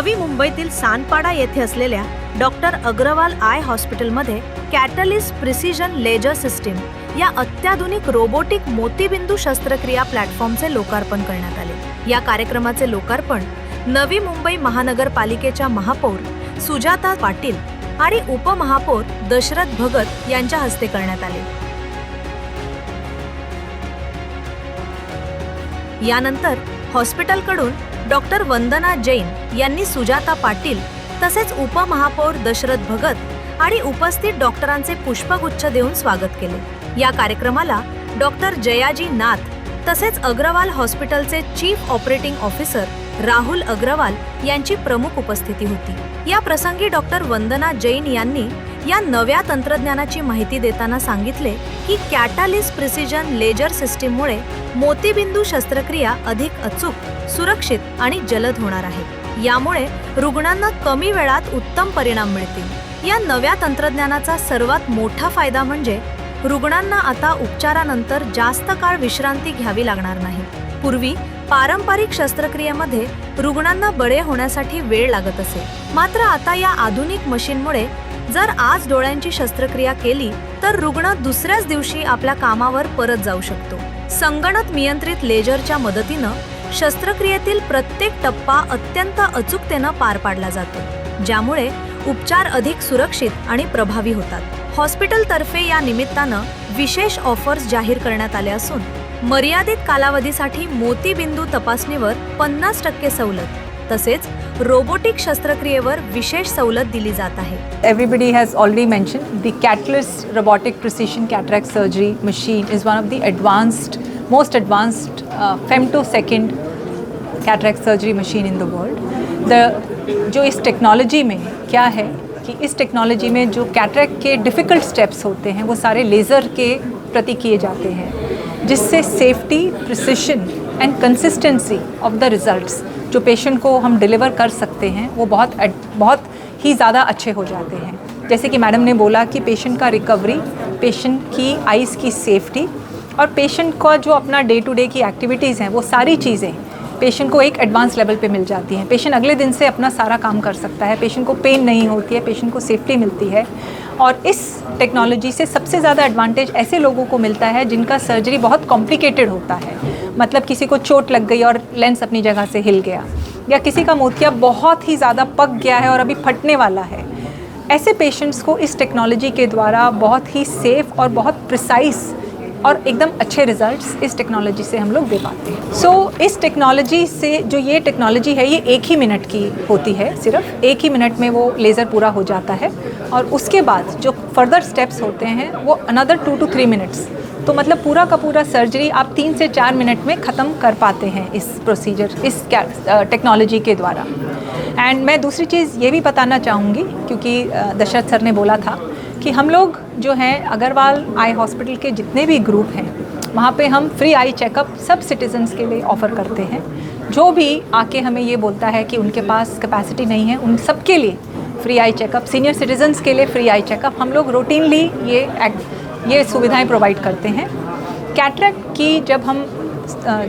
नवी मुंबईतील सानपाडा येथे असलेल्या डॉक्टर अग्रवाल आय हॉस्पिटलमध्ये कॅटलिस्ट प्रिसिजन लेजर सिस्टीम या अत्याधुनिक रोबोटिक मोतीबिंदू शस्त्रक्रिया प्लॅटफॉर्मचे लोकार्पण करण्यात आले। या कार्यक्रमाचे लोकार्पण नवी मुंबई महानगरपालिकेच्या महापौर सुजाता पाटील आणि उपमहापौर दशरथ भगत यांच्या हस्ते करण्यात आले। यानंतर हॉस्पिटलकडून डॉक्टर वंदना जैन यांनी सुजाता पाटील तसेच उपमहापौर दशरथ भगत आणि उपस्थित डॉक्टरांचे पुष्पगुच्छ देऊन स्वागत केले। या कार्यक्रमाला डॉक्टर जयाजी नाथ तसेच अग्रवाल हॉस्पिटलचे chief operating officer Rahul Agarwal यांची प्रमुख उपस्थिती होती। या प्रसंगी डॉक्टर वंदना जैन यांनी या नव्या तंत्रज्ञानाची माहिती देताना सांगितले की कॅटलिस्ट प्रिसिजन लेजर सिस्टीममुळे मोतीबिंदू शस्त्रक्रिया अधिक अचूक, सुरक्षित आणि जलद होणार आहे। यामुळे रुग्णांना कमी वेळात उत्तम परिणाम मिळतील। या नव्या तंत्रज्ञानाचा सर्वात मोठा फायदा म्हणजे रुग्णांना आता उपचारानंतर जास्त काळ विश्रांती घ्यावी लागणार नाही। पूर्वी पारंपरिक शस्त्रक्रियेमध्ये रुग्णांना बरे होण्यासाठी वेळ लागत असे, मात्र आता या आधुनिक मशीनमुळे जर आज डोळ्यांची शस्त्रक्रिया केली तर रुग्ण दुसऱ्याच दिवशी आपल्या कामावर परत जाऊ शकतो। संगणक नियंत्रित लेजरच्या मदतीनं शस्त्रक्रियेतील प्रत्येक टप्पा अत्यंत अचूकतेनं पार पाडला जातो, ज्यामुळे उपचार अधिक सुरक्षित आणि प्रभावी होतात। हॉस्पिटलतर्फे या निमित्तानं विशेष ऑफर्स जाहीर करण्यात आले असून मर्यादित कालावधीसाठी मोतीबिंदू तपासणीवर 50% सवलत तसेच रोबोटिक शस्त्रक्रियेवर विशेष सवलत दिली जात आहे। Everybody has already mentioned the Catalyst robotic precision cataract surgery machine is one of the most advanced femtosecond cataract surgery machine in the world। जो इस टेक्नोलॉजी में क्या है कि इस टेक्नोलॉजी में जो कैटरेक्ट के डिफ़िकल्ट स्टेप्स होते हैं वो सारे लेज़र के प्रति किए जाते हैं, जिससे safety, precision end consistency of the results जो पेशेंट को हम डिलीवर कर सकते हैं वो बहुत ही ज़्यादा अच्छे हो जाते हैं। जैसे कि मैडम ने बोला कि पेशेंट का रिकवरी, पेशेंट की आइज़ की सेफ्टी और पेशेंट का जो अपना डे टू डे की एक्टिविटीज़ हैं वो सारी चीज़ें पेशेंट को एक एडवांस लेवल पे मिल जाती हैं। पेशेंट अगले दिन से अपना सारा काम कर सकता है, पेशेंट को पेन नहीं होती है, पेशेंट को सेफ्टी मिलती है। और इस टेक्नोलॉजी से सबसे ज़्यादा एडवांटेज ऐसे लोगों को मिलता है जिनका सर्जरी बहुत कॉम्प्लिकेटेड होता है, मतलब किसी को चोट लग गई और लेंस अपनी जगह से हिल गया, या किसी का मोतिया बहुत ही ज़्यादा पक गया है और अभी फटने वाला है। ऐसे पेशेंट्स को इस टेक्नोलॉजी के द्वारा बहुत ही सेफ़ और बहुत प्रिसाइज और एकदम अच्छे रिजल्ट्स इस टेक्नोलॉजी से हम लोग दे पाते हैं। सो इस टेक्नोलॉजी से जो ये टेक्नोलॉजी है ये 1 ही मिनट की होती है, सिर्फ 1 ही मिनट में वो लेज़र पूरा हो जाता है और उसके बाद जो फर्दर स्टेप्स होते हैं वो अनदर 2 to 3 मिनट्स। तो मतलब पूरा का पूरा सर्जरी आप 3 से 4 मिनट में ख़त्म कर पाते हैं इस प्रोसीजर, इस टेक्नोलॉजी के द्वारा। एंड मैं दूसरी चीज़ ये भी बताना चाहूँगी, क्योंकि दशरथ सर ने बोला था कि हम लोग जो हैं अग्रवाल आई हॉस्पिटल के जितने भी ग्रुप हैं वहाँ पे हम फ्री आई चेकअप सब सिटीजन्स के लिए ऑफ़र करते हैं। जो भी आके हमें ये बोलता है कि उनके पास कैपेसिटी नहीं है, उन सब के लिए free eye checkup, senior citizens के लिए फ्री आई चेकअप हम लोग रूटीनली ये सुविधाएं प्रोवाइड करते हैं। कैटरेक्ट की जब हम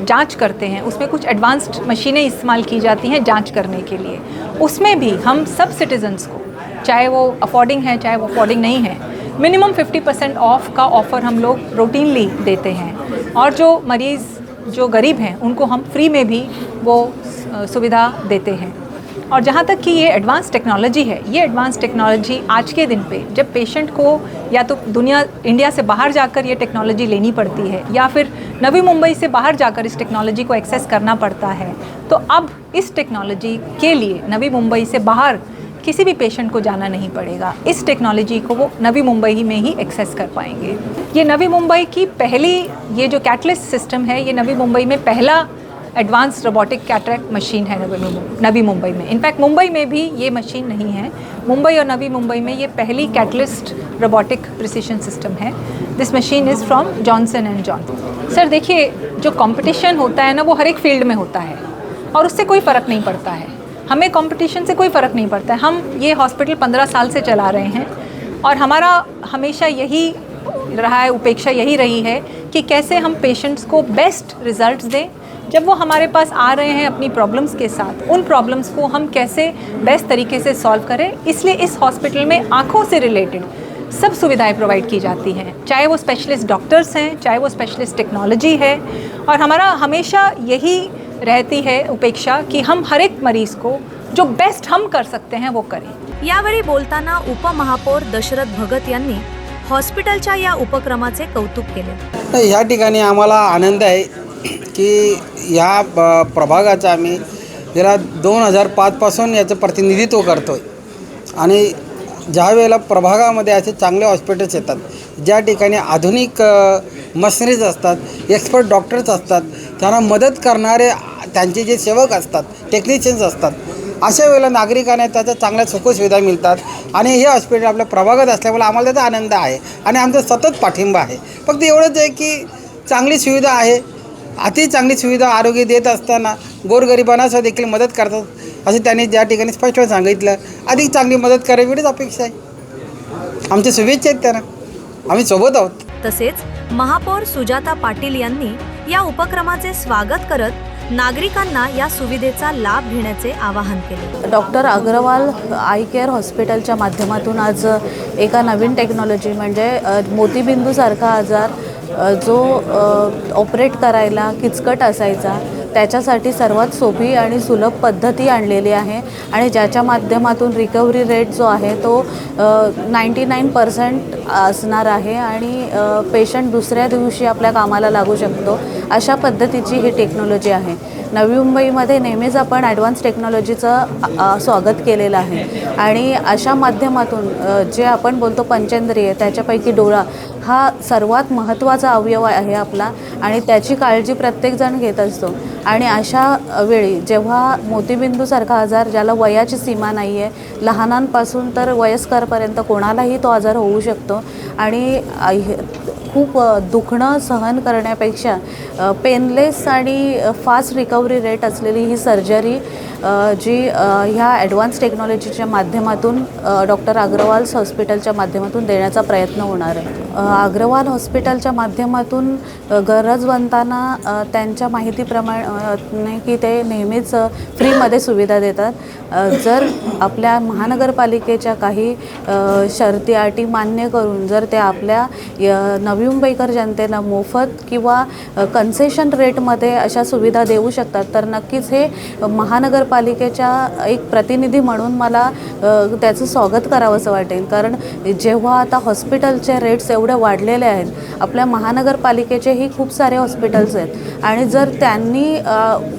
जांच करते हैं उसमें कुछ एडवांस्ड मशीनें इस्तेमाल की जाती हैं जांच करने के लिए, उसमें भी हम सब सिटीजन्स को, चाहे वो अफोर्डिंग है चाहे वो अफोर्डिंग नहीं है, मिनिमम 50% ऑफ का ऑफ़र हम लोग रूटीनली देते हैं। और जो मरीज़ जो गरीब हैं उनको हम फ्री में भी वो सुविधा देते हैं। और जहाँ तक कि ये एडवांस टेक्नोलॉजी है, ये एडवांस टेक्नोलॉजी आज के दिन पे जब पेशेंट को या तो इंडिया से बाहर जाकर ये टेक्नोलॉजी लेनी पड़ती है या फिर नवी मुंबई से बाहर जाकर इस टेक्नोलॉजी को एक्सेस करना पड़ता है, तो अब इस टेक्नोलॉजी के लिए नवी मुंबई से बाहर किसी भी पेशेंट को जाना नहीं पड़ेगा। इस टेक्नोलॉजी को वो नवी मुंबई में ही एक्सेस कर पाएंगे। ये नवी मुंबई की पहली, ये जो कैटलिस्ट सिस्टम है ये नवी मुंबई में पहला एडवांस रोबोटिक कैटरेक्ट मशीन है नवी मुंबई में। इनफैक्ट मुंबई में भी ये मशीन नहीं है, मुंबई और नवी मुंबई में ये पहली कैटलिस्ट रोबोटिक प्रिसिशन सिस्टम है। This machine is from Johnson and Johnson. Sir देखिए, जो कंपटीशन होता है ना वो हर एक फील्ड में होता है और उससे कोई फ़र्क नहीं पड़ता है, हमें कंपटीशन से कोई फ़र्क नहीं पड़ता है। हम ये हॉस्पिटल 15 साल से चला रहे हैं और हमारा हमेशा यही रहा है, उपेक्षा यही रही है कि कैसे हम पेशेंट्स को बेस्ट रिजल्ट्स दें, जब वो हमारे पास आ रहे हैं अपनी प्रॉब्लम्स के साथ, उन प्रॉब्लम्स को हम कैसे बेस्ट तरीके से सॉल्व करें, इसलिए इस हॉस्पिटल में आँखों से रिलेटेड सब सुविधाएं प्रोवाइड की जाती हैं, चाहे वो स्पेशलिस्ट डॉक्टर्स हैं, चाहे वो स्पेशलिस्ट टेक्नोलॉजी है। और हमारा हमेशा यही रहती है उपेक्षा कि हम हर एक मरीज़ को जो बेस्ट हम कर सकते हैं वो करें। यावेळी बोलताना उपमहापौर दशरथ भगत यांनी हॉस्पिटलच्या या उपक्रमाचे कौतुक केले. नाही, ह्या ठिकाणी आम्हाला आनंद आहे की ह्या प्रभागाचा आम्ही गेल्या 2005 पासून याचं प्रतिनिधित्व करतो आहे आणि ज्या वेळेला प्रभागामध्ये असे चांगले हॉस्पिटल्स येतात, ज्या ठिकाणी आधुनिक मशिनरीज असतात, एक्सपर्ट डॉक्टर्स असतात, त्यांना मदत करणारे त्यांचे जे सेवक असतात, टेक्निशियन्स असतात, अशा वेळेला नागरिकांना त्याच्या चांगल्या सुखसुविधा मिळतात आणि हे हॉस्पिटल आपल्या प्रभागात असल्यामुळे आम्हाला त्याचा आनंद आहे आणि आमचा सतत पाठिंबा आहे. फक्त एवढंच आहे की चांगली सुविधा आहे, अति चांगली सुविधा आरोग्य देत असताना गोरगरिबांना देखील मदत करतात असं त्यांनी ज्या ठिकाणी स्पष्ट सांगितलं. अधिक चांगली मदत करावी एवढीच अपेक्षा आहे. आमच्या शुभेच्छा आहेत त्यांना, आम्ही सोबत आहोत. तसेच महापौर सुजाता पाटील यांनी या उपक्रमाचे स्वागत करत नागरिकांना या सुविधेचा लाभ घेण्याचे आवाहन केले. डॉक्टर अग्रवाल आय केअर हॉस्पिटलच्या माध्यमातून आज एका नवीन टेक्नॉलॉजी म्हणजे मोतीबिंदूसारखा आजार जो ऑपरेट करायला किचकट असायचा त्याच्यासाठी सर्वात सोपी आणि सुलभ पद्धती आणलेली आहे आणि ज्याच्या माध्यमातून रिकव्हरी रेट जो आहे तो 99% असणार आहे आणि पेशंट दुसऱ्या दिवशी आपल्या कामाला लागू शकतो, अशा पद्धतीची ही टेक्नॉलॉजी आहे. नवी मुंबईमध्ये नेहमीच आपण ॲडव्हान्स टेक्नॉलॉजीचं स्वागत केलेलं आहे आणि अशा माध्यमातून जे आपण बोलतो पंचेंद्रिय, त्याच्यापैकी डोळा हा सर्वात महत्त्वाचा अवयव आहे आपला आणि त्याची काळजी प्रत्येकजण घेत असतो. आणि अशा वेळी जेव्हा मोतीबिंदूसारखा आजार, ज्याला वयाची सीमा नाही आहे, लहानांपासून तर वयस्करपर्यंत कोणालाही तो आजार होऊ शकतो आणि खूप दुखणं सहन करण्यापेक्षा पेनलेस आणि फास्ट रिकव्हरी रेट असलेली ही सर्जरी जी ह्या ॲडव्हान्स टेक्नॉलॉजीच्या माध्यमातून डॉक्टर अग्रवाल हॉस्पिटलच्या माध्यमातून देण्याचा प्रयत्न होणार आहे. अग्रवाल हॉस्पिटलच्या माध्यमातून गरजवंतांना त्यांच्या माहितीप्रमाणे की ते नेहमीच फ्रीमध्ये सुविधा देतात. जर आपल्या महानगरपालिकेच्या काही शर्ती अटी मान्य करून जर ते आपल्या नवी मुंबईकर जनतेला मोफत किंवा कन्सेशन रेटमध्ये अशा सुविधा देऊ शकतात, तर नक्कीच हे महानगरपालिकेच्या एक प्रतिनिधी म्हणून मला त्याचं स्वागत करावंसं वाटेल. कारण जेव्हा आता हॉस्पिटलचे रेट्स एवढे वाढलेले आहेत, आपल्या महानगरपालिकेचेही खूप सारे हॉस्पिटल्स आहेत आणि जर त्यांनी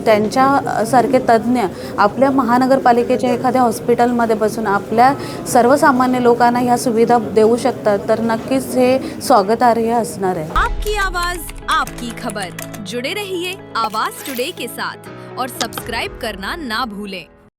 त्यांच्यासारखे तज्ज्ञ आपल्या महानगरपालिकेच्या एखाद्या हॉस्पिटलमध्ये बसून आपल्या सर्वसामान्य लोकांना ह्या सुविधा देऊ शकतात, तर नक्कीच हे स्वागतार्ह असणार आहे. आपकी आवाज आपकी खबर, जुड़े रहिए आवाज टुडे के साथ और सब्सक्राइब करना ना भूलें.